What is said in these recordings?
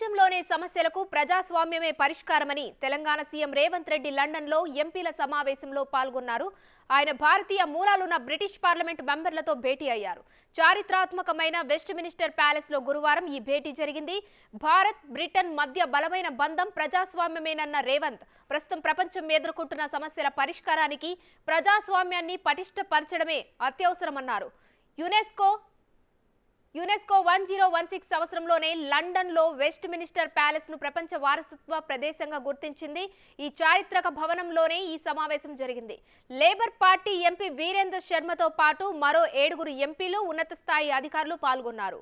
ప్రపంచంలోనే సమస్యలకు ప్రజాస్వామ్యమే పరిష్కారమని తెలంగాణ సీఎం రేవంత్ రెడ్డి లండన్లో ఎంపీల సమావేశంలో పాల్గొన్నారు. ఆయన భారతీయ మూలాలున్న బ్రిటిష్ పార్లమెంట్ మెంబర్లతో భేటీ అయ్యారు. చారిత్రాత్మకమైన వెస్ట్ మినిస్టర్ ప్యాలెస్ లో గురువారం ఈ భేటీ జరిగింది. భారత్ బ్రిటన్ మధ్య బలమైన బంధం ప్రజాస్వామ్యమేనన్న రేవంత్ ప్రస్తుతం ప్రపంచం ఎదుర్కొంటున్న సమస్యల పరిష్కారానికి ప్రజాస్వామ్యాన్ని పటిష్టపరచడమే అత్యవసరమన్నారు. యునెస్కో 1016 సంవత్సరంలోనే లండన్లో వెస్ట్ మినిస్టర్ ప్యాలెస్ ను ప్రపంచ వారసత్వ ప్రదేశంగా గుర్తించింది. ఈ చారిత్రక భవనంలోనే ఈ సమావేశం జరిగింది. లేబర్ పార్టీ ఎంపీ వీరేంద్ర శర్మతో పాటు మరో 7 ఎంపీలు, ఉన్నత స్థాయి అధికారులు పాల్గొన్నారు.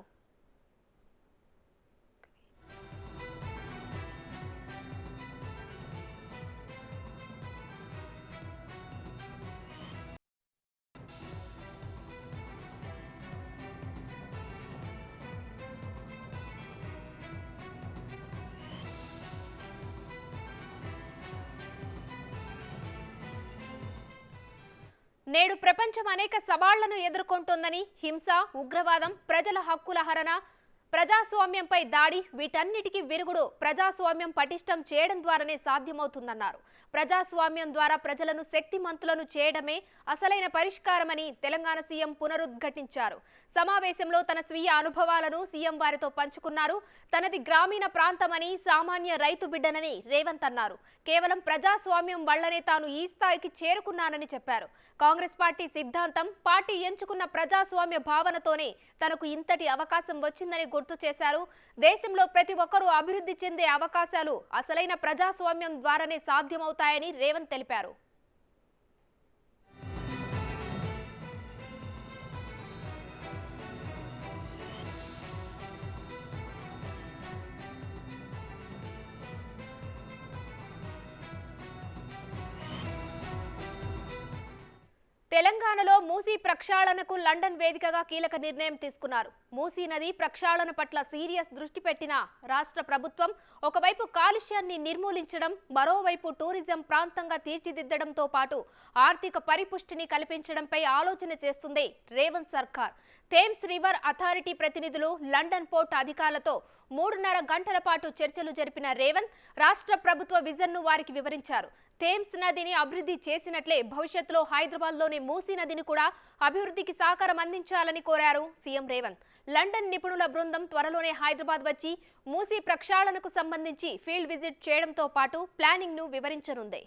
నేడు ప్రపంచం అనేక సవాళ్లను ఎదుర్కొంటోందని హింస, ఉగ్రవాదం, ప్రజల హక్కుల హరణ, ప్రజాస్వామ్యంపై దాడి వీటన్నిటికీ విరుగుడు ప్రజాస్వామ్యం పటిష్టం చేయడం ద్వారానే సాధ్యమవుతుందన్నారు. ప్రజాస్వామ్యం ద్వారా ప్రజలను శక్తిమంతులను చేయడమే అసలైన పరిష్కారమని తెలంగాణ సీఎం పునరుద్ఘాటించారు. సమావేశంలో తన స్వీయ అనుభవాలను సీఎం వారితో పంచుకున్నారు. తనది గ్రామీణ ప్రాంతమని, సామాన్య రైతు బిడ్డనని రేవంత్ అన్నారు. కేవలం ప్రజాస్వామ్యం వల్లనే తాను ఈ స్థాయికి చేరుకున్నానని చెప్పారు. కాంగ్రెస్ పార్టీ సిద్ధాంతం, పార్టీ ఎంచుకున్న ప్రజాస్వామ్య భావనతోనే తనకు ఇంతటి అవకాశం వచ్చిందని గుర్తు చేశారు. దేశంలో ప్రతి ఒక్కరూ అభివృద్ధి చెందే అవకాశాలు అసలైన ప్రజాస్వామ్యం ద్వారానే సాధ్యమవుతాయని రేవంత్ తెలిపారు. తెలంగాణలో మూసీ ప్రక్షాళనకు లండన్ వేదికగా కీలక నిర్ణయం తీసుకున్నారు. మూసీ నది ప్రక్షాళన పట్ల సీరియస్ దృష్టి పెట్టిన రాష్ట్ర ప్రభుత్వం ఒకవైపు కాలుష్యాన్ని నిర్మూలించడం, మరోవైపు టూరిజం ప్రాంతంగా తీర్చిదిద్దడంతో పాటు ఆర్థిక పరిపుష్టిని కల్పించడంపై ఆలోచన చేస్తుంది రేవంత్ సర్కార్. థేమ్స్ రివర్ అథారిటీ ప్రతినిధులు లండన్ పోర్ట్ అధికారులతో 3.5 గంటల పాటు చర్చలు జరిపిన రేవంత్ రాష్ట్ర ప్రభుత్వ విజన్ను వారికి వివరించారు. థేమ్స్ నదిని అభివృద్ధి చేసినట్లే భవిష్యత్తులో హైదరాబాద్లోని మూసీ నదిని కూడా అభివృద్ధికి సహకారం అందించాలని కోరారు సీఎం రేవంత్. లండన్ నిపుణుల బృందం త్వరలోనే హైదరాబాద్ వచ్చి మూసీ ప్రక్షాళనకు సంబంధించి ఫీల్డ్ విజిట్ చేయడంతో పాటు ప్లానింగ్ ను వివరించనుంది.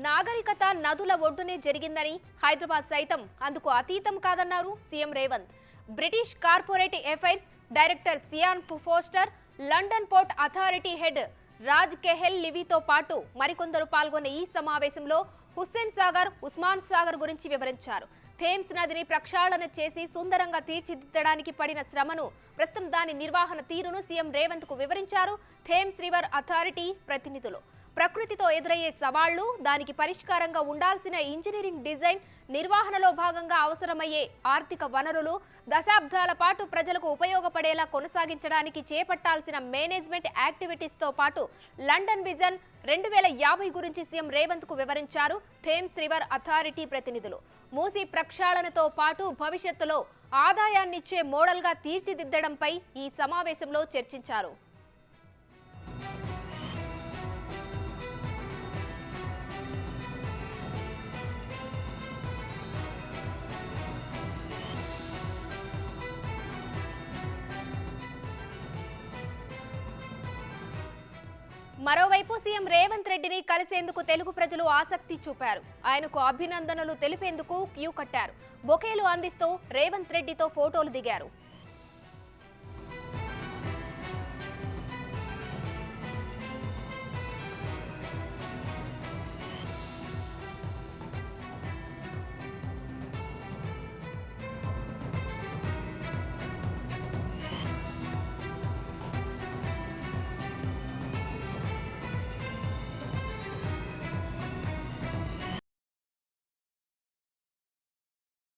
నాగరికత నదుల ఒడ్డునే జరిగిందని, హైదరాబాద్ సైతం అందుకు అతీతం కాదన్నారు CM Revanth. British corporate affairs director Sian Foster, London port authority head Raj Kehal లివీతో పాటు మరికొందరు పాల్గొన్న ఈ సమావేశంలో హుస్సేన్ సాగర్, ఉస్మాన్ సాగర్ గురించి వివరించారు. థేమ్స్ నదిని ప్రక్షాళన చేసి సుందరంగా తీర్చిదిద్దడానికి పడిన శ్రమను, ప్రస్తుతం దాని నిర్వహణ తీరును సీఎం రేవంత్ కు వివరించారు థేమ్స్ రివర్ అథారిటీ ప్రతినిధులు. ప్రకృతితో ఎదురయ్యే సవాళ్లు, దానికి పరిష్కారంగా ఉండాల్సిన ఇంజనీరింగ్ డిజైన్, నిర్వహణలో భాగంగా అవసరమయ్యే ఆర్థిక వనరులు, దశాబ్దాల పాటు ప్రజలకు ఉపయోగపడేలా కొనసాగించడానికి చేపట్టాల్సిన మేనేజ్మెంట్ యాక్టివిటీస్తో పాటు లండన్ విజన్ 2050 గురించి సీఎం రేవంత్ కు వివరించారు థేమ్స్ రివర్ అథారిటీ ప్రతినిధులు. మూసీ ప్రక్షాళనతో పాటు భవిష్యత్తులో ఆదాయాన్నిచ్చే మోడల్గా తీర్చిదిద్దడంపై ఈ సమావేశంలో చర్చించారు. మరోవైపు సీఎం రేవంత్ రెడ్డిని కలిసేందుకు తెలుగు ప్రజలు ఆసక్తి చూపారు. ఆయనకు అభినందనలు తెలిపేందుకు క్యూ కట్టారు. బొకేలు అందిస్తూ రేవంత్ రెడ్డితో ఫోటోలు దిగారు.